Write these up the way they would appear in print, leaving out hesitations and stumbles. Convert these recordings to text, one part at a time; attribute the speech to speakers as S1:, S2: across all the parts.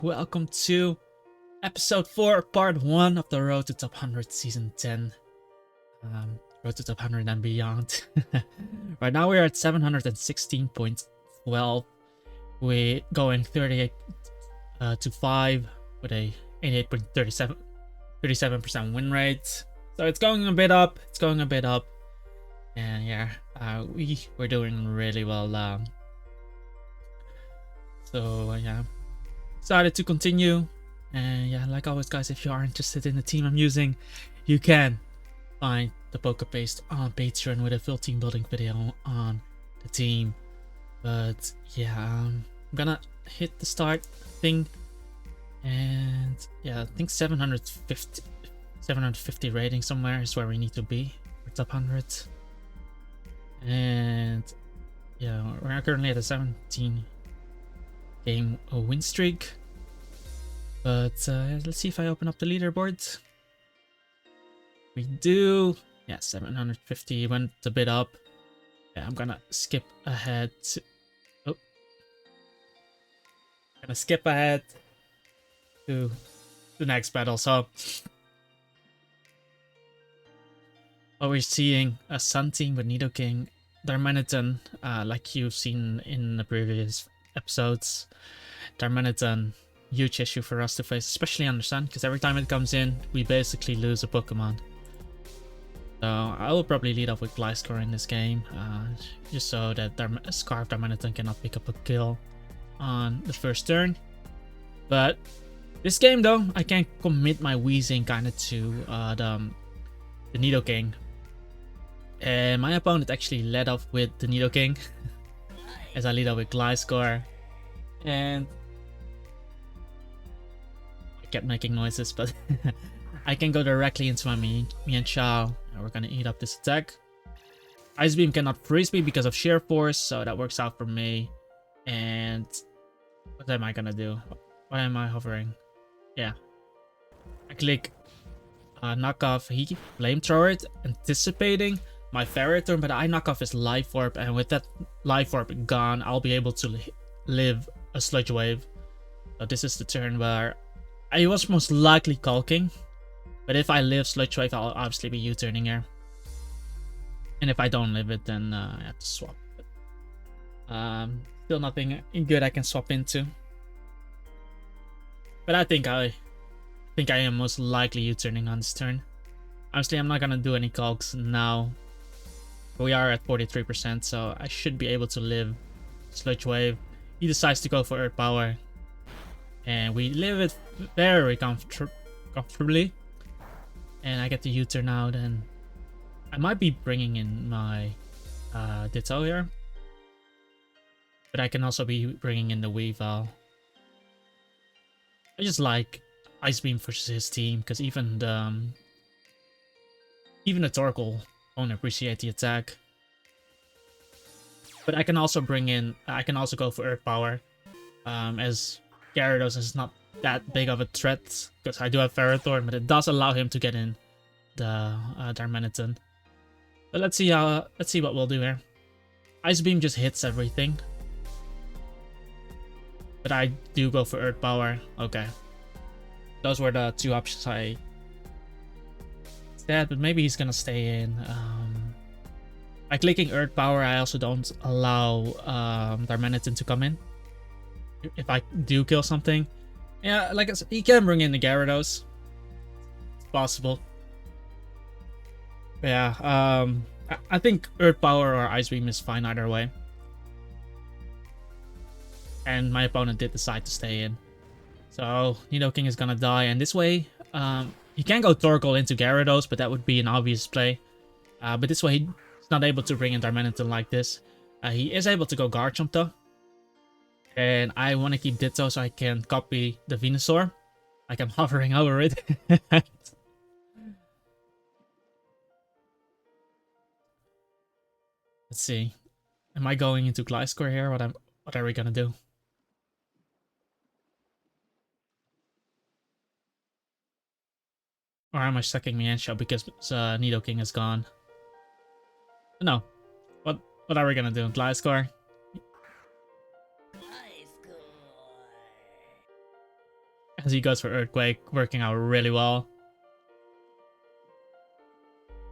S1: welcome to episode 4, part 1 of the Road to Top 100 season 10. Road to Top 100 and beyond. Right now we are at 716.12. We're going 38 to 5 with a 87% win rate. So it's going a bit up. And yeah, we're doing really well. So yeah, decided to continue. And yeah, like always guys, if you are interested in the team I'm using, you can find the poker paste on Patreon with a full team building video on the team. But yeah, I'm gonna hit the start thing, and yeah, I think 750 rating somewhere is where we need to be for top 100. And yeah, we're currently at a 17 game win streak. But let's see if I open up the leaderboard. We do. Yeah, 750 went a bit up. Yeah, I'm gonna skip ahead to... Oh. Gonna skip ahead to the next battle. So what we're seeing, a Sun team with Nidoking, Darmanitan, like you've seen in the previous episodes. Darmanitan, huge issue for us to face, especially on the Sun, because every time it comes in, we basically lose a Pokemon. So I will probably lead off with Gliscor in this game, just so that Scarf Darmanitan cannot pick up a kill on the first turn. But this game though, I can commit my Weezing kind of to the Nidoking. And my opponent actually led off with the Nidoking, as I lead off with Gliscor. And I kept making noises, but I can go directly into my Mienshao. We're gonna eat up this attack. Ice Beam cannot freeze me because of sheer force, so that works out for me. And what am I gonna do? Why am I hovering? Yeah, I click knock off. He flamethrower it, anticipating my Ferrothorn, but I knock off his Life Orb, and with that Life Orb gone, I'll be able to live a Sludge Wave. So this is the turn where I was most likely calking, but if I live Sludge Wave, I'll obviously be U-turning here. And if I don't live it, then I have to swap. But, still nothing good I can swap into. But I think I am most likely U-turning on this turn. Honestly, I'm not gonna do any calcs now. We are at 43%, so I should be able to live Sludge Wave. He decides to go for Earth Power, and we live it very comfortably. And I get the U-turn out, and I might be bringing in my Ditto here, but I can also be bringing in the Weavile. I just like Ice Beam versus his team, because even the Torkoal won't appreciate the attack. But I can also bring in, I can also go for Earth Power, as Gyarados is not that big of a threat, because I do have Ferrothorn, but it does allow him to get in the Darmanitan. But let's see what we'll do here. Ice Beam just hits everything, but I do go for Earth Power. Okay, those were the two options I said, but maybe he's gonna stay in. By clicking Earth Power, I also don't allow Darmanitan to come in if I do kill something. Yeah, like I said, he can bring in the Gyarados. It's possible. But yeah, I think Earth Power or Ice Beam is fine either way. And my opponent did decide to stay in. So Nidoking is gonna die, and this way, he can go Torkoal into Gyarados, but that would be an obvious play. But this way, he's not able to bring in Darmanitan like this. He is able to go Garchomp though. And I want to keep Ditto so I can copy the Venusaur. Like I'm hovering over it. Let's see. Am I going into Gliscor here? What are we gonna do? Or am I sucking Mienshao because Nidoking is gone? No. What are we gonna do? Gliscor? As he goes for Earthquake, working out really well.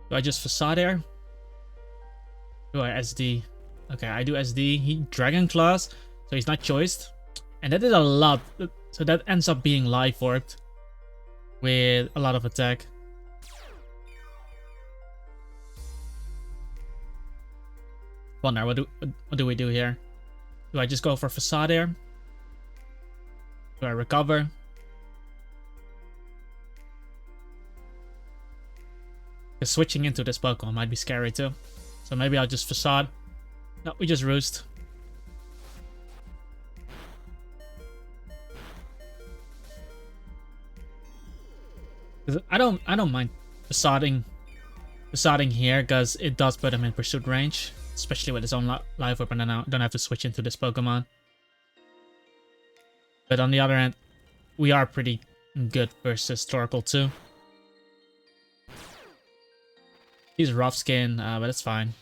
S1: Do I just Facade here? Do I SD? Okay, I do SD. He Dragon Claws, so he's not choiced. And that is a lot. So that ends up being Life Orbed with a lot of attack. Wonder, what do we do here? Do I just go for Facade here? Do I recover? Because switching into this Pokemon might be scary too. So maybe I'll just Facade. No, we just Roost. I don't mind Facading here because it does put him in pursuit range, especially with his own life up, and then I don't have to switch into this Pokemon. But on the other hand, we are pretty good versus Torkoal too. He's rough skin, but it's fine.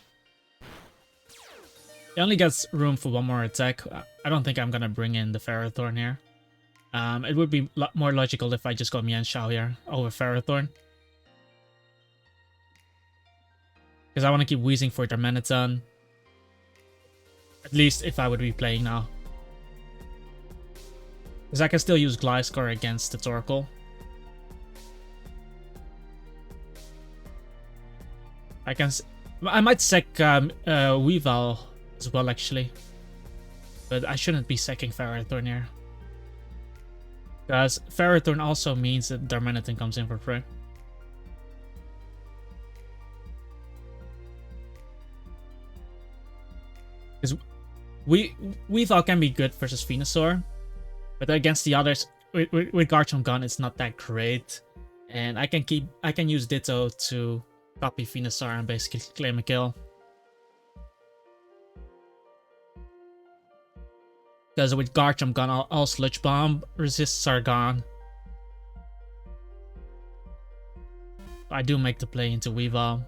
S1: He only gets room for one more attack. I don't think I'm gonna bring in the Ferrothorn here. It would be more logical if I just go Mienshao here over Ferrothorn. Because I want to keep wheezing for Darmanitan. At least if I would be playing now. Because I can still use Gliscor against the Torkoal. I might sec Weavile as well actually. But I shouldn't be secking Ferrothorn here. Because Ferrothorn also means that Darmanitan comes in for free. Because Weavile can be good versus Venusaur, but against the others, with Garchomp Gun, it's not that great. And I can use Ditto to copy Venusaur and basically claim a kill. Because with Garchomp Gun, all Sludge Bomb resists are gone. I do make the play into Weavile.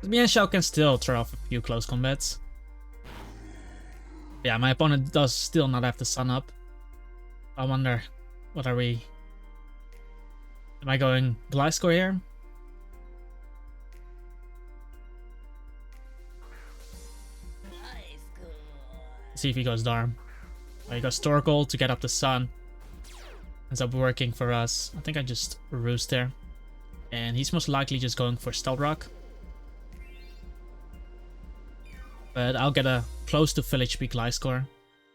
S1: Mienshao can still throw off a few close combats. Yeah, my opponent does still not have the sun up. I wonder, what are we... Am I going Gliscor here? Let's see if he goes Darm. Oh, he goes Torkoal to get up the sun. Ends up working for us. I think I just Roost there. And he's most likely just going for Stealth Rock. But I'll get a close to full HP Gliscor.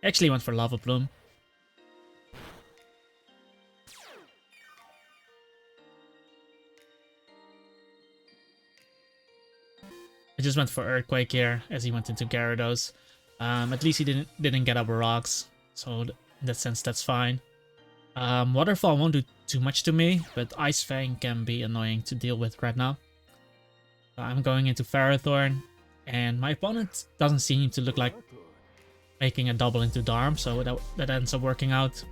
S1: Actually went for Lava Plume. I just went for Earthquake here as he went into Gyarados. At least he didn't get up rocks, so in that sense that's fine. Waterfall won't do too much to me, but Ice Fang can be annoying to deal with right now. I'm going into Ferrothorn. And my opponent doesn't seem to look like making a double into Darm, so that ends up working out.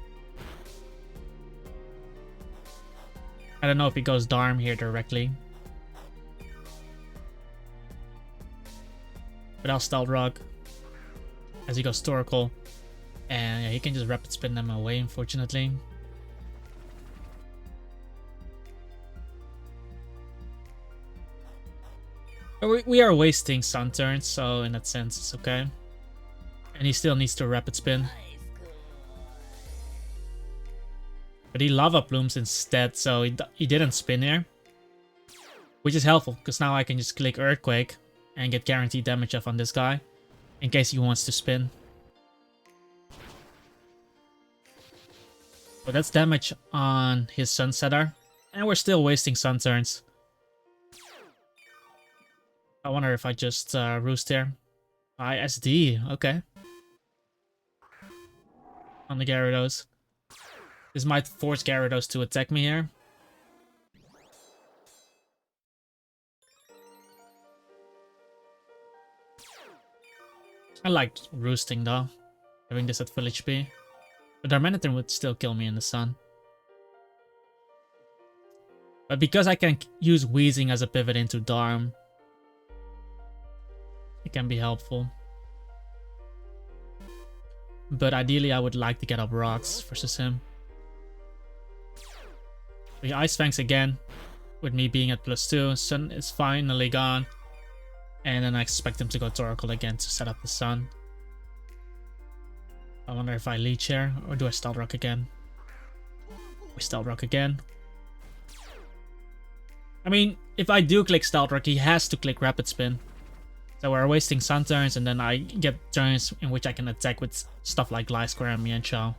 S1: I don't know if he goes Darm here directly. But I'll Stealth Rock as he goes Torkoal. And yeah, he can just Rapid Spin them away, unfortunately. We are wasting Sun turns, so in that sense it's okay. And he still needs to Rapid Spin. But he Lava Plumes instead, so he didn't spin here. Which is helpful, because now I can just click Earthquake and get guaranteed damage off on this guy. In case he wants to spin. So that's damage on his Sunsetter. And we're still wasting Sun turns. I wonder if I just Roost here. ISD, okay. On the Gyarados. This might force Gyarados to attack me here. I like Roosting though. Having this at full HP. But Darmanitan would still kill me in the sun. But because I can use Wheezing as a pivot into Darm, it can be helpful. But ideally, I would like to get up rocks versus him. The Ice Fangs again, with me being at +2. Sun is finally gone. And then I expect him to go Torkoal again to set up the Sun. I wonder if I Leech here, or do I Stealth Rock again? We Stealth Rock again. I mean, if I do click Stealth Rock, he has to click Rapid Spin. So we're wasting Sun turns, and then I get turns in which I can attack with stuff like Gliscor and Mienshao.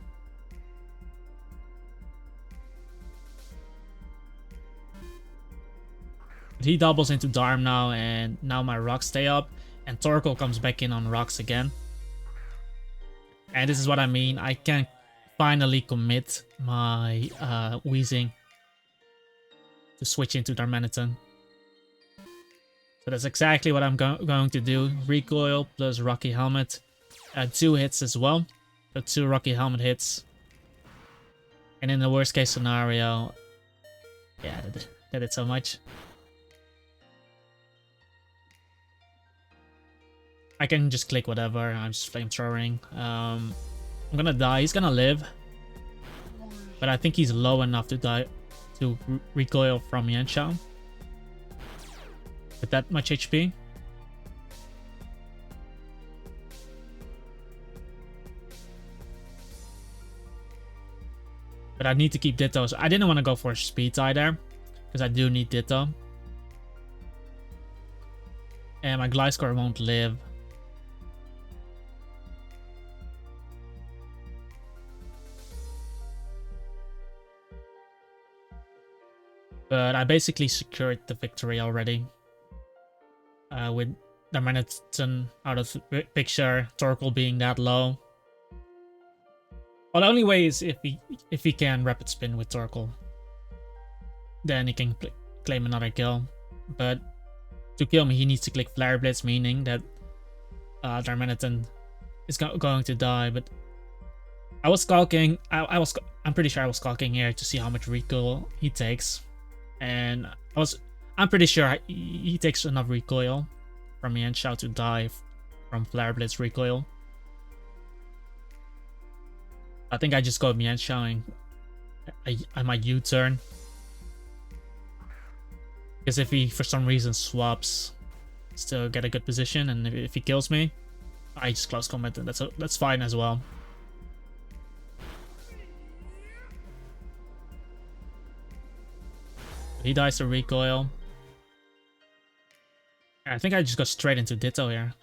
S1: He doubles into Darm now, and now my rocks stay up, and Torkoal comes back in on rocks again. And this is what I mean, I can finally commit my Weezing to switch into Darmanitan. So that's exactly what I'm going to do. Recoil plus Rocky Helmet. 2 hits as well. So 2 Rocky Helmet hits. And in the worst case scenario... Yeah, that did so much. I can just click whatever. I'm just flamethrowing. I'm gonna die. He's gonna live. But I think he's low enough to die to recoil from Mienshao. With that much HP. But I need to keep Ditto. So I didn't want to go for a speed tie there, because I do need Ditto. And my Gliscor won't live. But I basically secured the victory already. With Darmanitan out of the picture, Torkoal being that low. Well, the only way is if he can Rapid Spin with Torkoal. Then he can claim another kill. But to kill me, he needs to click Flare Blitz, meaning that Darmanitan is going to die. But I was skulking. I'm pretty sure I was skulking here to see how much recoil he takes. And I'm pretty sure he takes enough recoil from Mienshao to die from Flare Blitz recoil. I think I just go Mienshao and I might U-turn. Because if he for some reason swaps, still get a good position, and if he kills me, I just close combat, and that's fine as well. He dies to recoil. I think I just go straight into Ditto here.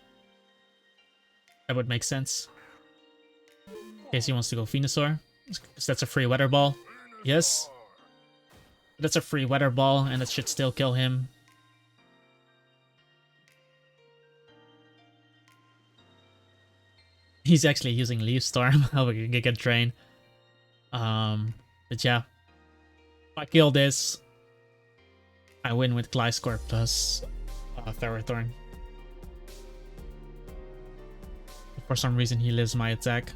S1: That would make sense. In case he wants to go Venusaur. Because that's a free Weather Ball. Yes. That's a free Weather Ball, and that should still kill him. He's actually using Leaf Storm over Giga Drain. But yeah. If I kill this, I win with Gliscor plus Ferrothorn. For some reason he lives my attack.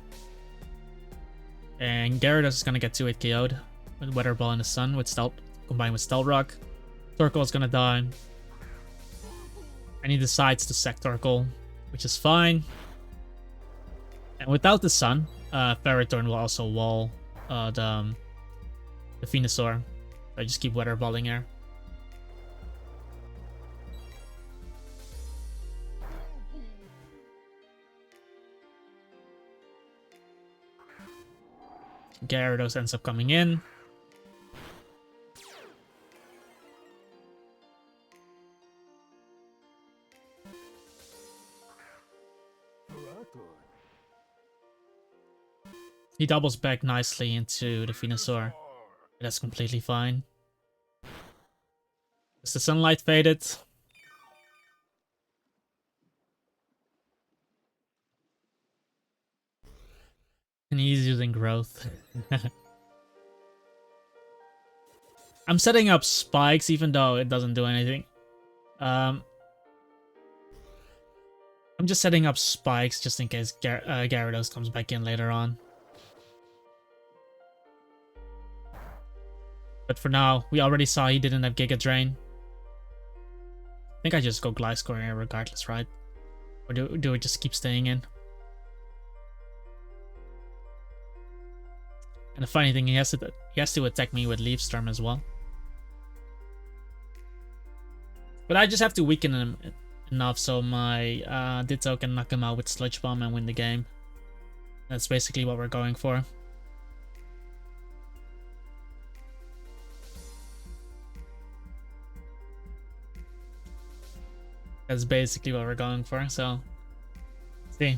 S1: And Gyarados is gonna get 2-hit KO'd with Weather Ball in the Sun with Stealth combined with Stealth Rock. Torkoal is gonna die. And he decides to sack Torkoal, which is fine. And without the Sun, Ferrothorn will also wall the Venusaur. I just keep Weather Balling here. Gyarados ends up coming in. He doubles back nicely into the Venusaur. That's completely fine. Is the sunlight faded? And he's using growth. I'm setting up spikes even though it doesn't do anything. I'm just setting up spikes just in case Gyarados comes back in later on. But for now, we already saw he didn't have Giga Drain. I think I just go Gliscor here regardless, right? Or do we just keep staying in? And the funny thing, he has to attack me with Leaf Storm as well. But I just have to weaken him enough so my Ditto can knock him out with Sludge Bomb and win the game. That's basically what we're going for. That's basically what we're going for. So, see,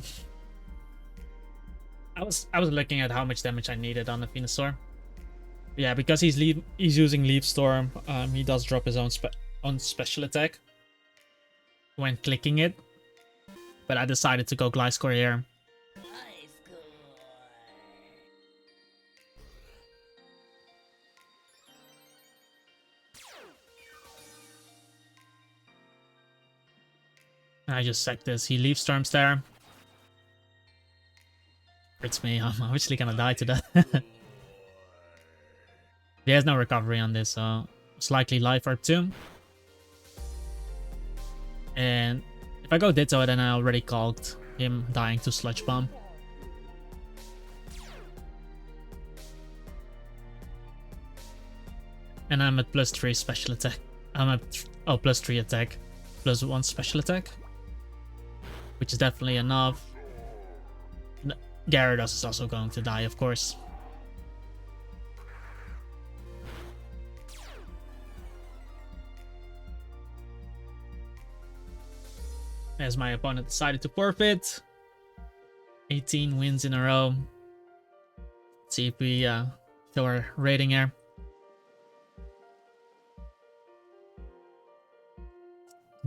S1: I was looking at how much damage I needed on the Venusaur. Yeah, because he's using Leaf Storm. He does drop his own special attack when clicking it. But I decided to go Gliscor here. I just sack this. He Leaf Storms there. Hurts me. I'm obviously gonna die to that. There's no recovery on this, so it's likely Life Orb too. And if I go Ditto, then I already called him dying to Sludge Bomb. And I'm at +3 special attack. I'm at +3 attack, +1 special attack, which is definitely enough. Gyarados is also going to die, of course. As my opponent decided to forfeit. 18 wins in a row. Let's see if we show our rating here.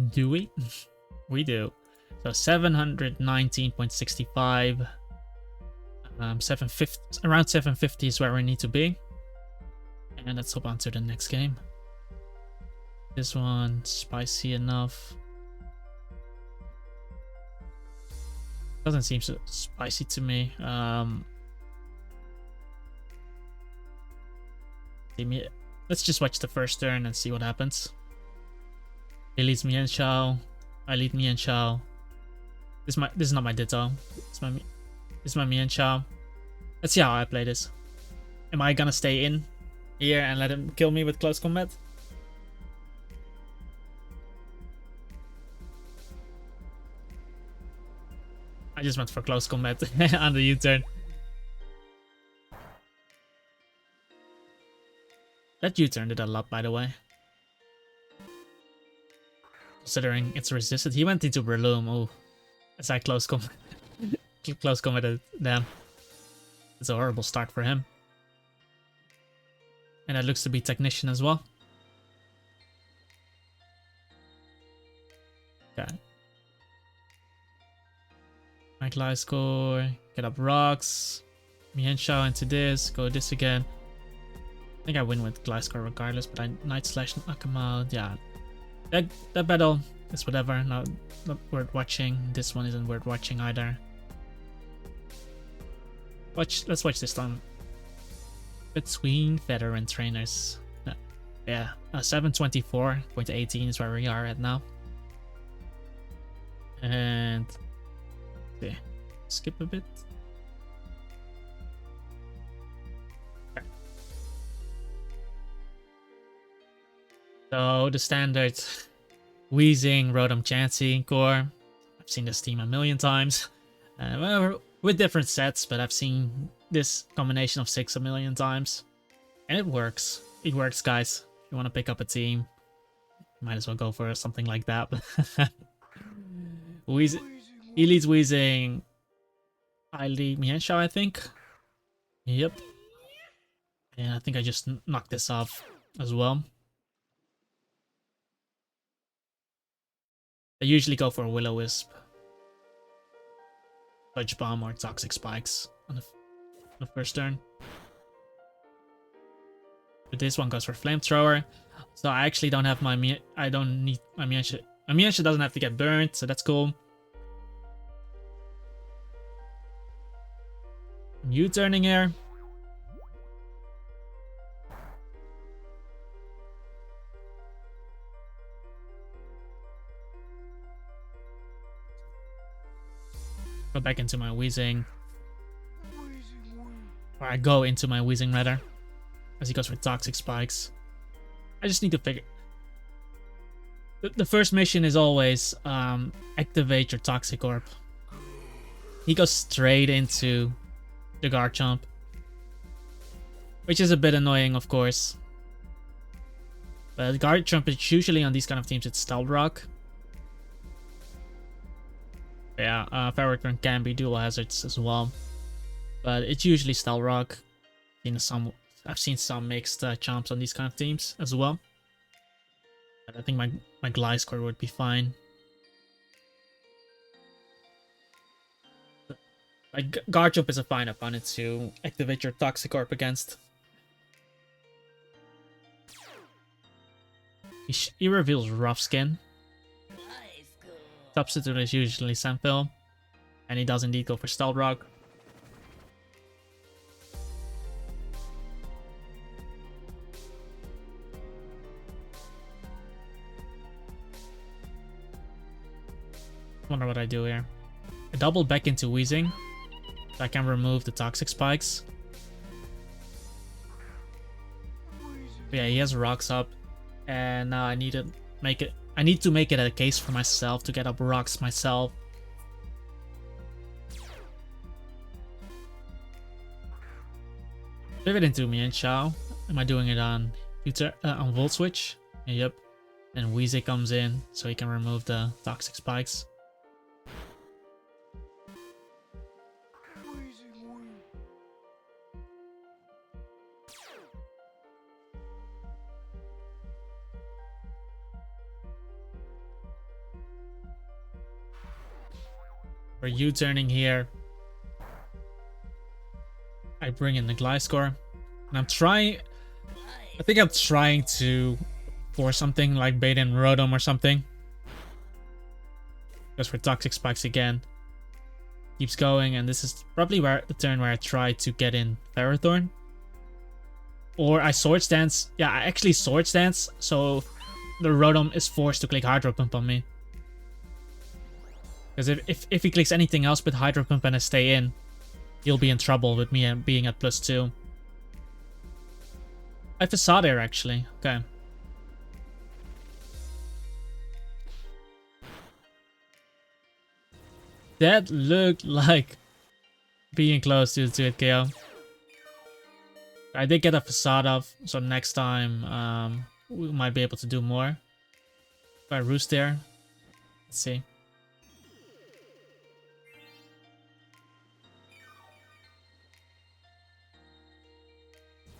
S1: Do we? We do. So 719.65. 750, around 750 is where we need to be. And let's hop on to the next game. This one, spicy enough. Doesn't seem so spicy to me. Let's just watch the first turn and see what happens. He leads me and Shao. I lead me and Shao. This is not my Ditto. This is my me and Shao. Let's see how I play this. Am I gonna stay in here and let him kill me with close combat? I just went for close combat on the U-turn. That U-turn did a lot, by the way. Considering it's resisted. He went into Breloom. Oh, as I close combat. Close combat. Damn. It's a horrible start for him. And that looks to be Technician as well. Okay. My Gliscor, get up rocks. Mienshao into this, go this again. I think I win with Gliscor regardless, but I Night Slash knock him out. Yeah, that battle is whatever. Not worth watching. This one isn't worth watching either. Let's watch this time. Between veteran trainers. Yeah, 724.18 is where we are at now. And okay, skip a bit. Okay. So the standard Weezing, Rotom, Chansey core. I've seen this team a million times. Well, with different sets, but I've seen this combination of 6 a million times. And it works. It works, guys. If you want to pick up a team, might as well go for something like that. Weezing. He leads Weezing. I lead Mienshao, I think. Yep. And I think I just knocked this off as well. I usually go for a Will-O-Wisp, Fudge Bomb, or Toxic Spikes on the first turn. But this one goes for Flamethrower. So I actually don't have I don't need my Mienshao. My Mienshao doesn't have to get burnt, so that's cool. I'm U-turning here. Go back into my Weezing. Or I go into my Weezing rather. As he goes for Toxic Spikes. I just need to figure... The first mission is always activate your Toxic Orb. He goes straight into the Garchomp. Which is a bit annoying, of course. But Garchomp is usually on these kind of teams, it's Stealth Rock. Yeah, Ferrothorn can be dual hazards as well. But it's usually Stealth Rock. I've seen some mixed chomps on these kind of teams as well. But I think my Gliscor would be fine. Like, Garchomp is a fine opponent to activate your Toxic Orb against. He reveals Rough Skin. Substitute is usually Sandville. And he does indeed go for Stealth Rock. Wonder what I do here. I double back into Weezing. So I can remove the Toxic Spikes. But yeah, he has rocks up. And now I need to make it a case for myself to get up rocks myself. Pivot into Mienshao. Am I doing it on Volt Switch? Yep. Then Weezing comes in so he can remove the Toxic Spikes. We're U-turning here. I bring in the Gliscor. And I think I'm trying to force something like bait in Rotom or something. Goes for Toxic Spikes again. Keeps going, and this is probably the turn where I try to get in Ferrothorn. Or I Sword Stance. Yeah, I actually Sword Stance, so the Rotom is forced to click Hydro Pump on me. Because if he clicks anything else but Hydro Pump and I stay in, he'll be in trouble with me being at +2. I have Facade Air actually. Okay. That looked like being close to it KO. I did get a Facade off, so next time we might be able to do more. If I Roost there. Let's see.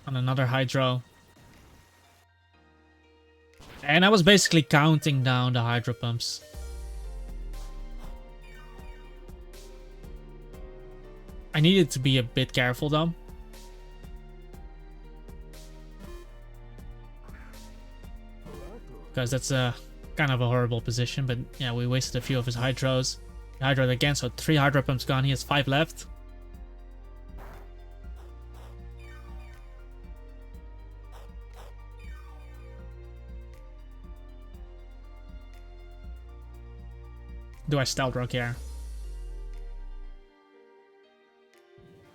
S1: On another Hydro. And I was basically counting down the Hydro Pumps. I needed to be a bit careful though. Because that's a kind of a horrible position, but yeah, we wasted a few of his Hydros. He Hydroed again, so 3 Hydro Pumps gone, he has 5 left. Do I Stealth Rock here?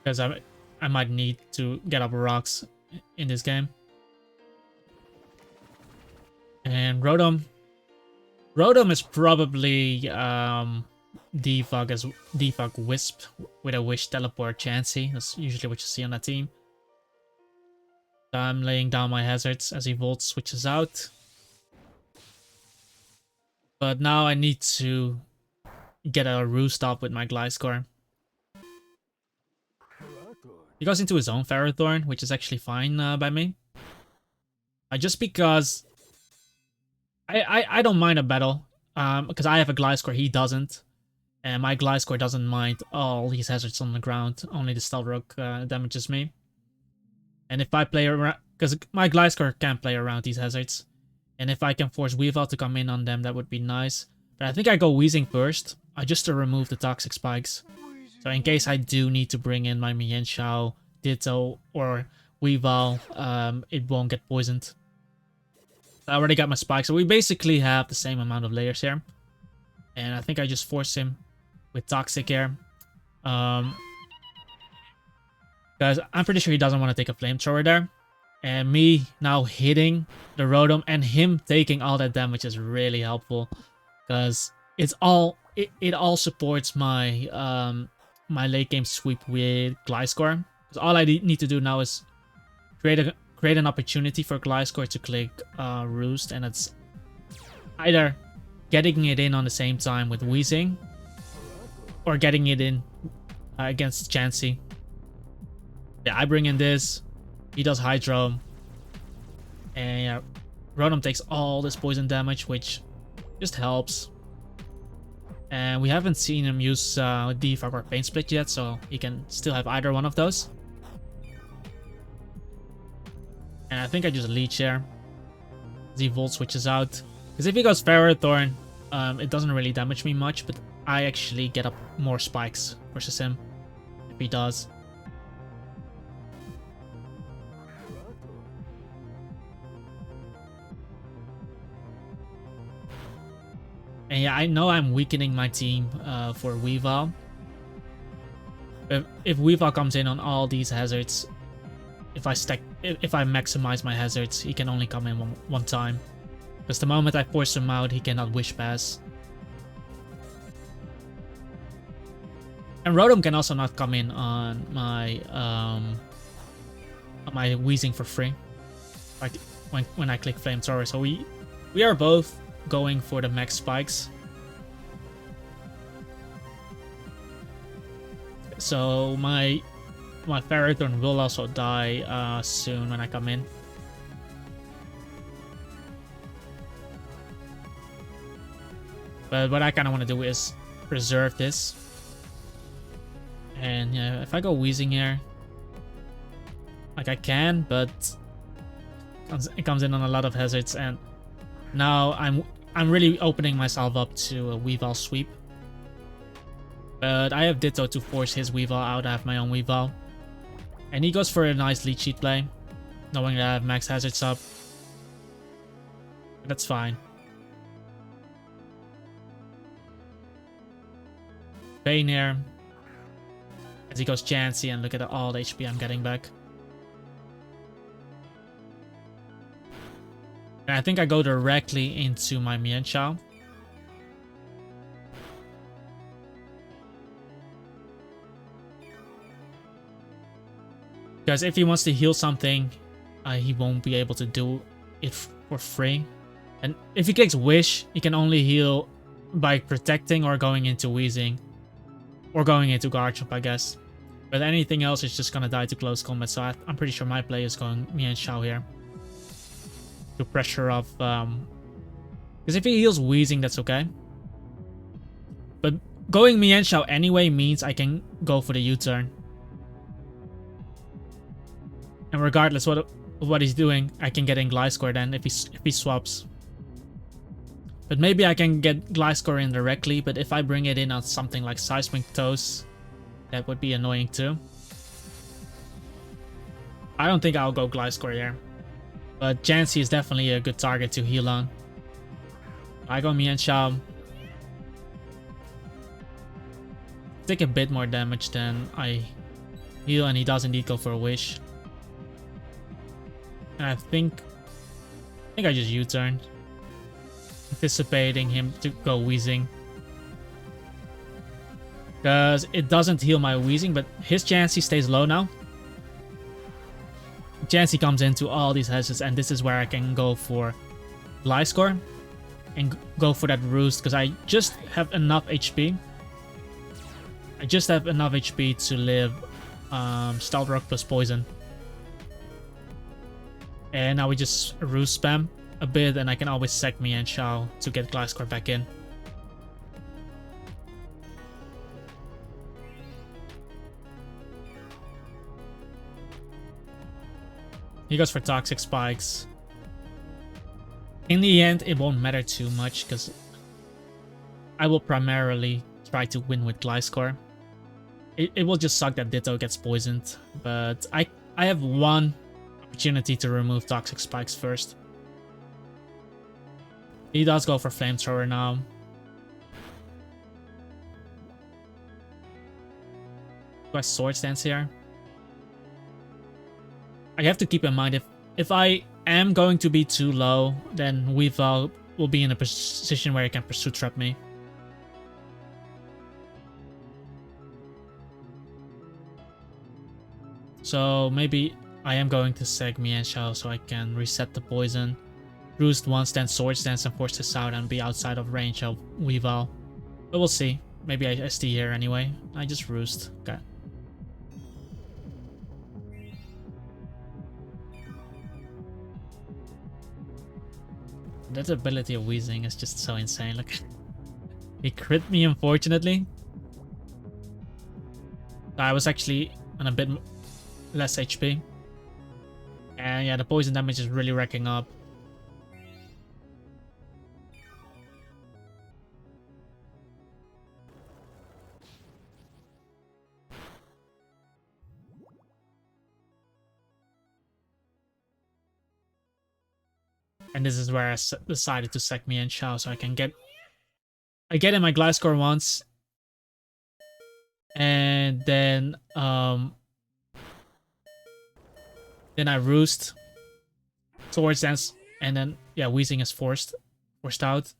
S1: Because I might need to get up rocks in this game. And Rotom. Rotom is probably Defog Wisp with a Wish Teleport Chansey. That's usually what you see on that team. So I'm laying down my hazards as he Volt switches out. But now I need to get a Roost off with my Gliscor. He goes into his own Ferrothorn, which is actually fine by me. Just because I don't mind a battle, because I have a Gliscor, he doesn't. And my Gliscor doesn't mind all these hazards on the ground, only the Stealth Rock damages me. And if I play around, because my Gliscor can play around these hazards. And if I can force Weavile to come in on them, that would be nice. But I think I go Weezing first, just to remove the Toxic Spikes. So in case I do need to bring in my Mienshao, Ditto, or Weavile, it won't get poisoned. I already got my Spikes, so we basically have the same amount of layers here. And I think I just force him with Toxic Air. Because I'm pretty sure he doesn't want to take a flamethrower there. And me now hitting the Rotom and him taking all that damage is really helpful. Because it all supports my my late game sweep with Gliscor. Because all I need to do now is create an opportunity for Gliscor to click Roost, and it's either getting it in on the same time with Weezing or getting it in against Chansey. Yeah, I bring in this. He does Hydro. And yeah, Rotom takes all this poison damage, which just helps. And we haven't seen him use Defog or Pain Split yet, so he can still have either one of those. And I think I just Leech here. The Volt switches out. Because if he goes Ferrothorn, it doesn't really damage me much, but I actually get up more spikes versus him if he does. And yeah, I know I'm weakening my team for Weavile. If Weavile comes in on all these hazards, if I maximize my hazards, he can only come in one time. Because the moment I force him out, he cannot Wish Pass. And Rotom can also not come in on my Weezing for free, like when I click Flamethrower. So we are both going for the max spikes. So my Ferrothorn will also die soon when I come in. But what I kind of want to do is preserve this. And yeah, if I go Weezing here, like I can, but it comes in on a lot of hazards, and now I'm really opening myself up to a Weavile sweep. But I have Ditto to force his Weavile out. I have my own Weavile. And he goes for a nice lead sheet play, knowing that I have max hazards up. But that's fine. Pain here. As he goes Chansey, and look at all the HP I'm getting back. And I think I go directly into my Mienshao. Because if he wants to heal something, he won't be able to do it for free. And if he clicks Wish, he can only heal by protecting or going into Weezing. Or going into Garchomp, I guess. But anything else is just gonna die to close combat, so I'm pretty sure my play is going Mienshao here. To pressure off, because if he heals Weezing, that's okay. But going Mienshao anyway means I can go for the U-turn. And regardless of what he's doing, I can get in Gliscor then if he swaps. But maybe I can get Gliscor in directly, but if I bring it in on something like Seismic Toes, that would be annoying too. I don't think I'll go Gliscor here. But Chansey is definitely a good target to heal on. I go Mienshao. Take a bit more damage than I heal, and he does indeed go for a Wish. And I think I just U-turn. Anticipating him to go Weezing. Because it doesn't heal my Weezing, but his Chansey stays low now. Chansey comes into all these hazards, and this is where I can go for Gliscor and go for that Roost, because I just have enough HP. I just have enough HP to live Stealth Rock plus Poison. And now we just Roost spam a bit, and I can always sack Mienshao to get Gliscor back in. He goes for Toxic Spikes. In the end, it won't matter too much because I will primarily try to win with Gliscor. It will just suck that Ditto gets poisoned, but I have one opportunity to remove Toxic Spikes first. He does go for Flamethrower now. Do I Swords Dance here? I have to keep in mind if I am going to be too low, then Weavile will be in a position where he can Pursue Trap me. So maybe I am going to Seg Mienshao so I can reset the poison. Roost once, then Swords Dance and force this out and be outside of range of Weavile. But we'll see. Maybe I SD here anyway. I just Roost. Okay. That ability of Wheezing is just so insane. Look, he crit me unfortunately. I was actually on a bit less HP. And yeah, the poison damage is really racking up. And this is where I decided to sack Mienshao so I can get... I get in my Gliscor once. And then I Roost. Swords Dance. And then, yeah, Wheezing is forced out.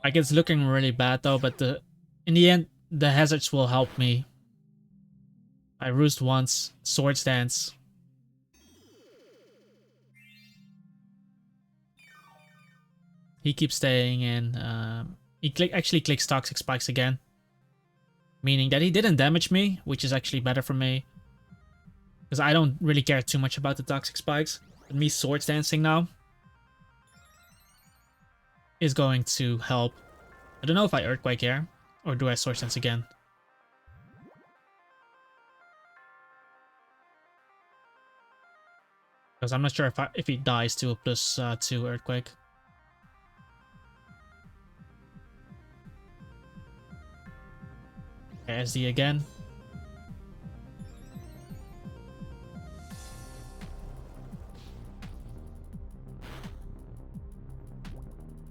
S1: Like, it's looking really bad though, but in the end, the hazards will help me. I Roost once, Swords Dance. He keeps staying in. He actually clicks Toxic Spikes again. Meaning that he didn't damage me, which is actually better for me. Because I don't really care too much about the Toxic Spikes. But me Swords Dancing now is going to help. I don't know if I Earthquake here, or do I Swords Dance again? Because I'm not sure if he dies to a +2 Earthquake. Okay, SD again.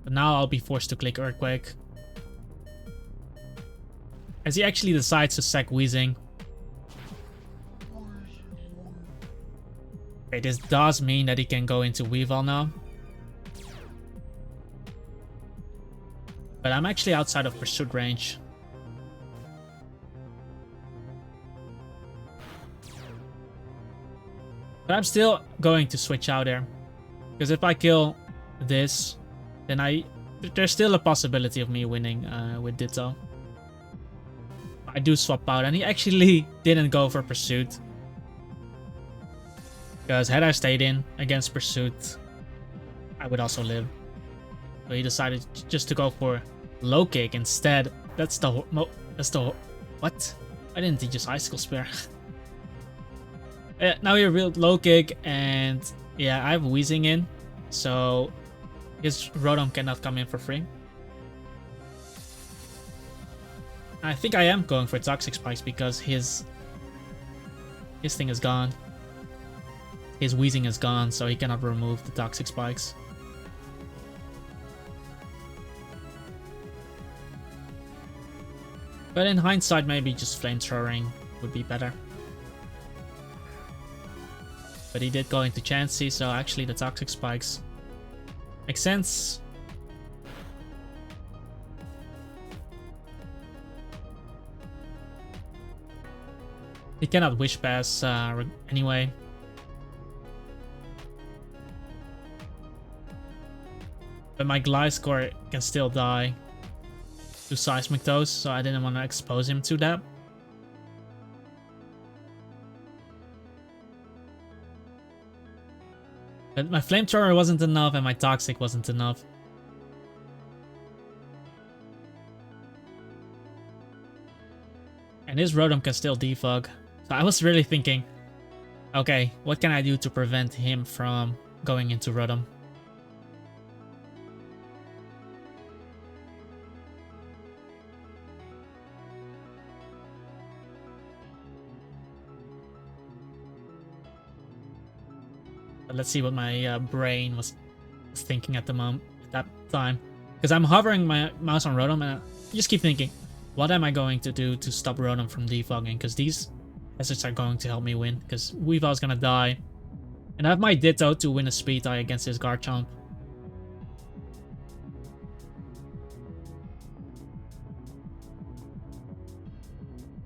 S1: But now I'll be forced to click Earthquake. As he actually decides to sack Wheezing. Okay, this does mean that he can go into Weavile now. But I'm actually outside of pursuit range. But I'm still going to switch out there. Because if I kill this, then there's still a possibility of me winning with Ditto. I do swap out, and he actually didn't go for Pursuit. Because had I stayed in against Pursuit, I would also live. So he decided just to go for Low Kick instead. That's the what? Why didn't he just Icicle Spear? Now he revealed Low Kick, and yeah, I have Wheezing in, so his Rotom cannot come in for free. I think I am going for Toxic Spikes because his thing is gone. His Wheezing is gone, so he cannot remove the Toxic Spikes. But in hindsight, maybe just Flamethrowing would be better. But he did go into Chansey, so actually the Toxic Spikes make sense. He cannot Wish Pass anyway. But my Gliscor can still die to Seismic Toes, so I didn't want to expose him to that. But my Flamethrower wasn't enough and my Toxic wasn't enough. And his Rotom can still defog. So I was really thinking, okay, what can I do to prevent him from going into Rotom? But let's see what my brain was thinking at the moment, at that time. Because I'm hovering my mouse on Rotom and just keep thinking, what am I going to do to stop Ronan from defogging? Because these assets are going to help me win. Because Weavel's gonna die. And I have my Ditto to win a speed tie against this Garchomp.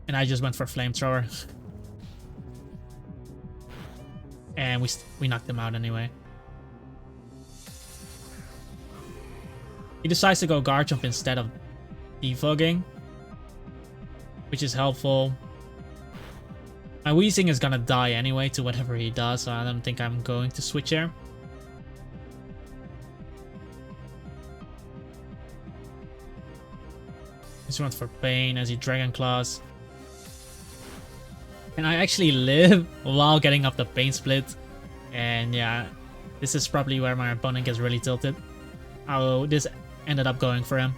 S1: And I just went for Flamethrower. And we knocked him out anyway. He decides to go Garchomp instead of defogging, which is helpful. My Weezing is gonna die anyway to whatever he does, so I don't think I'm going to switch here. Just went for Pain as he Dragon Claws. And I actually live while getting up the Pain Split. And yeah, this is probably where my opponent gets really tilted. Oh, this ended up going for him.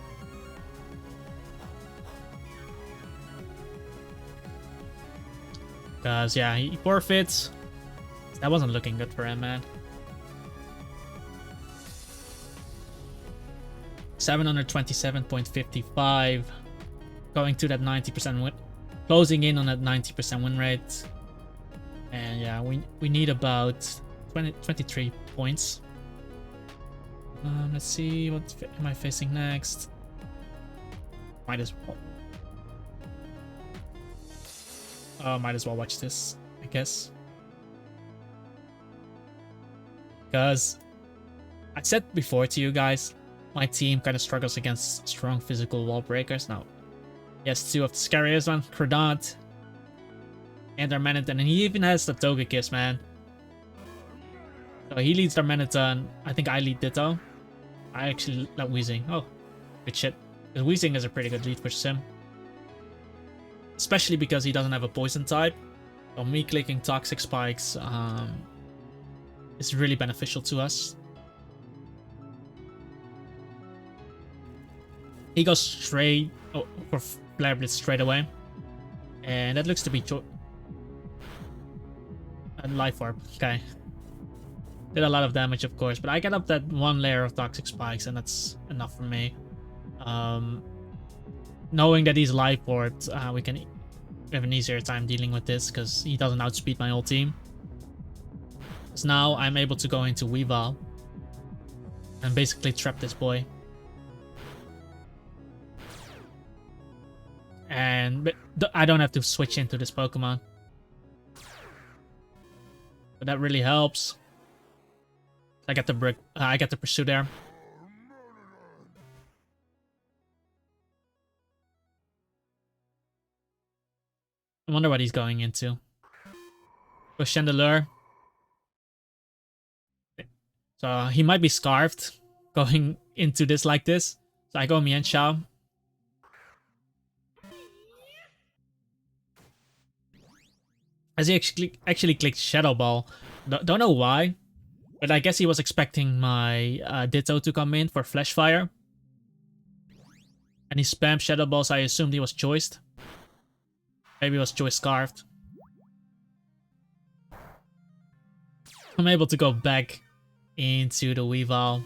S1: Because, yeah, he forfeits. That wasn't looking good for him, man. 727.55. Going to that 90% win. Closing in on that 90% win rate. And yeah, we need about 23 points. Let's see, what am I facing next? Might as well. Might as well watch this, I guess. Because I said before to you guys, my team kind of struggles against strong physical wall breakers. Now, he has two of the scariest one, Credant and Darmanitan, and he even has the Togekiss, man. So he leads Darmanitan. I think I lead Ditto. I actually let Weezing. Oh, good shit. Because Weezing is a pretty good lead push sim. Especially because he doesn't have a poison type. So me clicking Toxic Spikes is really beneficial to us. He goes straight for Flare Blitz straight away. And that looks to be Life Orb. Okay. Did a lot of damage, of course, but I get up that one layer of Toxic Spikes, and that's enough for me. Knowing that he's Life Orbed, we have an easier time dealing with this, because he doesn't outspeed my whole team. So now I'm able to go into Weavile and basically trap this boy. And I don't have to switch into this Pokemon. But that really helps. I get the brick. I get the Pursue there. I wonder what he's going into. Go Chandelure. So he might be Scarfed going into this like this. So I go Mienshao. As he actually clicked Shadow Ball. Don't know why. But I guess he was expecting my Ditto to come in for Flash Fire. And he spammed Shadow Ball, so I assumed he was choiced. Maybe he was choice Scarfed. I'm able to go back into the Weavile.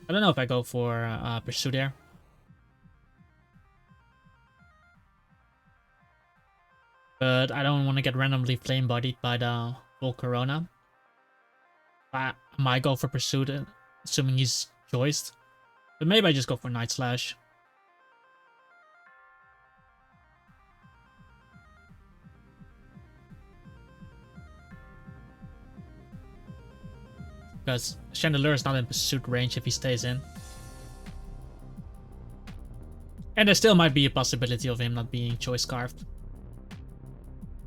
S1: I don't know if I go for Pursue there. But I don't want to get randomly flame bodied by the Volcarona. I might go for Pursuit, assuming he's choiced. But maybe I just go for Night Slash. Because Chandelure is not in Pursuit range if he stays in. And there still might be a possibility of him not being choice Scarfed.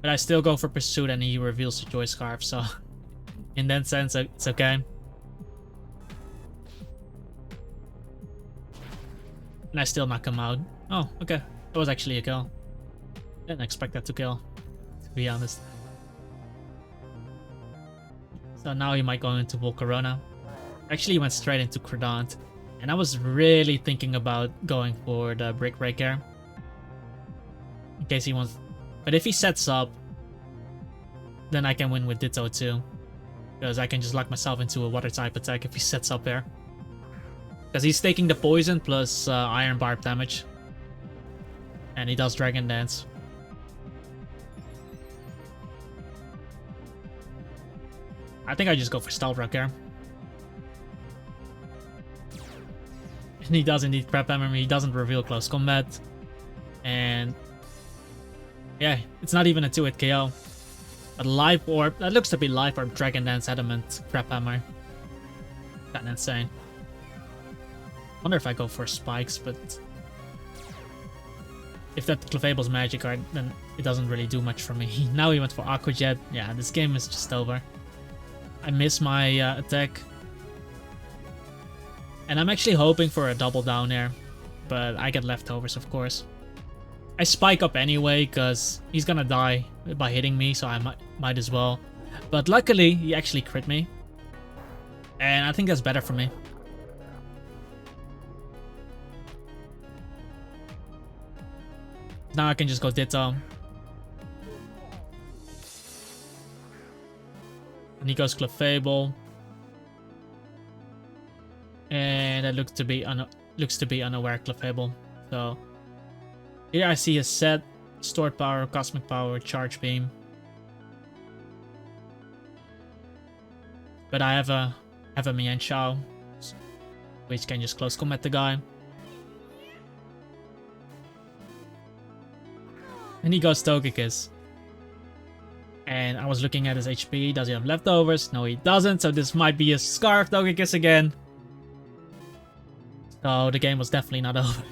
S1: But I still go for Pursuit and he reveals the choice Scarf, so in that sense, it's okay. And I still knock him out. Oh, okay. That was actually a kill. Didn't expect that to kill, to be honest. So now he might go into Volcarona. Actually, he went straight into Credant. And I was really thinking about going for the Brick Breaker. In case he wants... But if he sets up, then I can win with Ditto too. Because I can just lock myself into a water type attack if he sets up there. Because he's taking the poison plus iron barb damage. And he does Dragon Dance. I think I just go for Stealth Rock here. And he does indeed Crap Hammer me. He doesn't reveal Close Combat. And yeah, it's not even a 2-hit KO. But Life Orb, that looks to be Life Orb, Dragon Dance, Adamant, Crap Hammer. That's insane. Wonder if I go for Spikes, but if that Clefable's magic card, then it doesn't really do much for me. Now he went for Aqua Jet. Yeah, this game is just over. I miss my attack. And I'm actually hoping for a double down here, but I get leftovers, of course. I spike up anyway, because he's gonna die by hitting me, so I might as well. But luckily, he actually crit me. And I think that's better for me. Now I can just go Ditto. And he goes Clefable. And that looks to be unaware Clefable. So here I see a set, Stored Power, Cosmic Power, Charge Beam. But I have a Mian Shao, which can just close combat the guy. And he goes Togekiss. And I was looking at his HP. Does he have leftovers? No, he doesn't. So this might be a Scarf Togekiss again. So the game was definitely not over.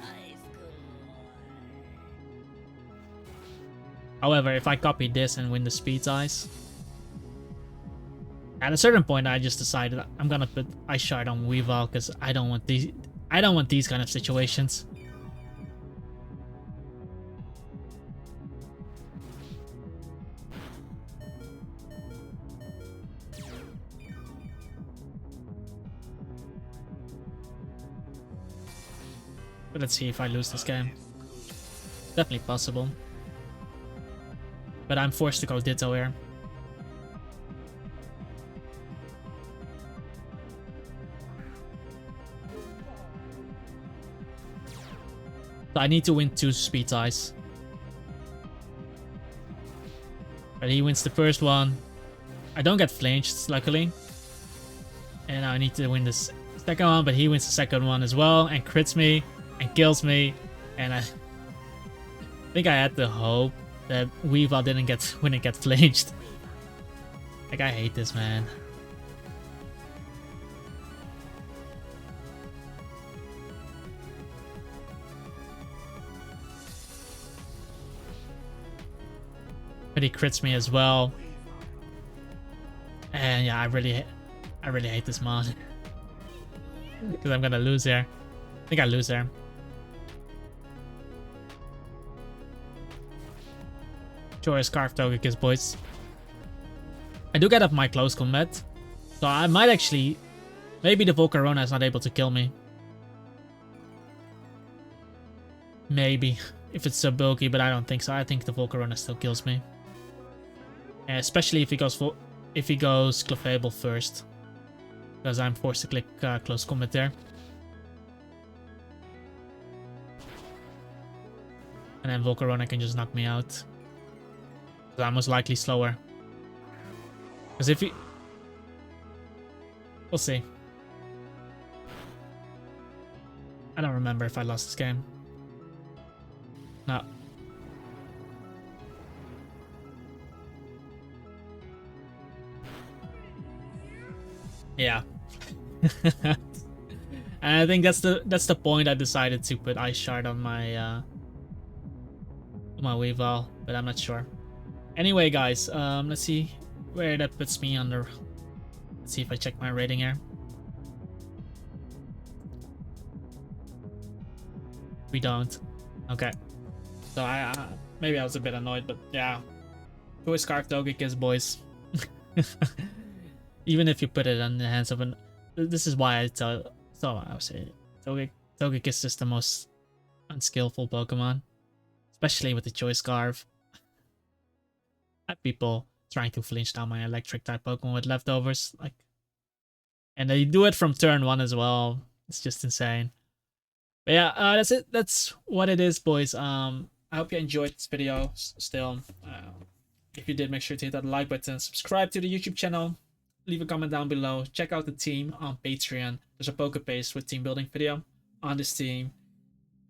S1: However, if I copy this and win the Speed Ice, at a certain point I just decided I'm gonna put Ice Shard on Weavile because I don't want these kind of situations. But let's see if I lose this game. Definitely possible. But I'm forced to go Ditto here. So I need to win 2 Speed Ice. But he wins the first one. I don't get flinched, luckily. And I need to win this second one, but he wins the second one as well and crits me and kills me. And I think I had the hope that Weavile wouldn't get flinched. Like, I hate this, man. But he crits me as well. And yeah, I really hate this mod. Because I'm gonna lose there. I think I lose there. Sure, Scarf Togekiss, boys. I do get up my close combat. So I might actually... Maybe the Volcarona is not able to kill me. Maybe. If it's so bulky, but I don't think so. I think the Volcarona still kills me. Especially if he goes Clefable first. Because I'm forced to click close combat there. And then Volcarona can just knock me out. Because I'm most likely slower. Because if he... We'll see. I don't remember if I lost this game. No. Yeah. And I think that's the point I decided to put Ice Shard on my Weavile, but I'm not sure. Anyway, guys, let's see where that puts me under. Let's see if I check my rating here. We don't. Okay. So maybe I was a bit annoyed, but yeah. Toy Scarf Togekiss, boys. Even if you put it in the hands of an... This is why I would say Togekiss is the most unskillful Pokemon. Especially with the Choice Scarf. People trying to flinch down my electric type Pokemon with leftovers. Like, and they do it from turn 1 as well. It's just insane. But yeah, that's it. That's what it is, boys. I hope you enjoyed this video still. If you did, make sure to hit that like button, subscribe to the YouTube channel, leave a comment down below, check out the team on Patreon. There's a Poke Paste with team building video on this team.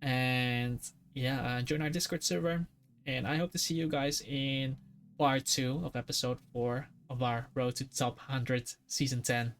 S1: And yeah, join our Discord server. And I hope to see you guys in part 2 of episode 4 of our Road to Top 100 Season 10.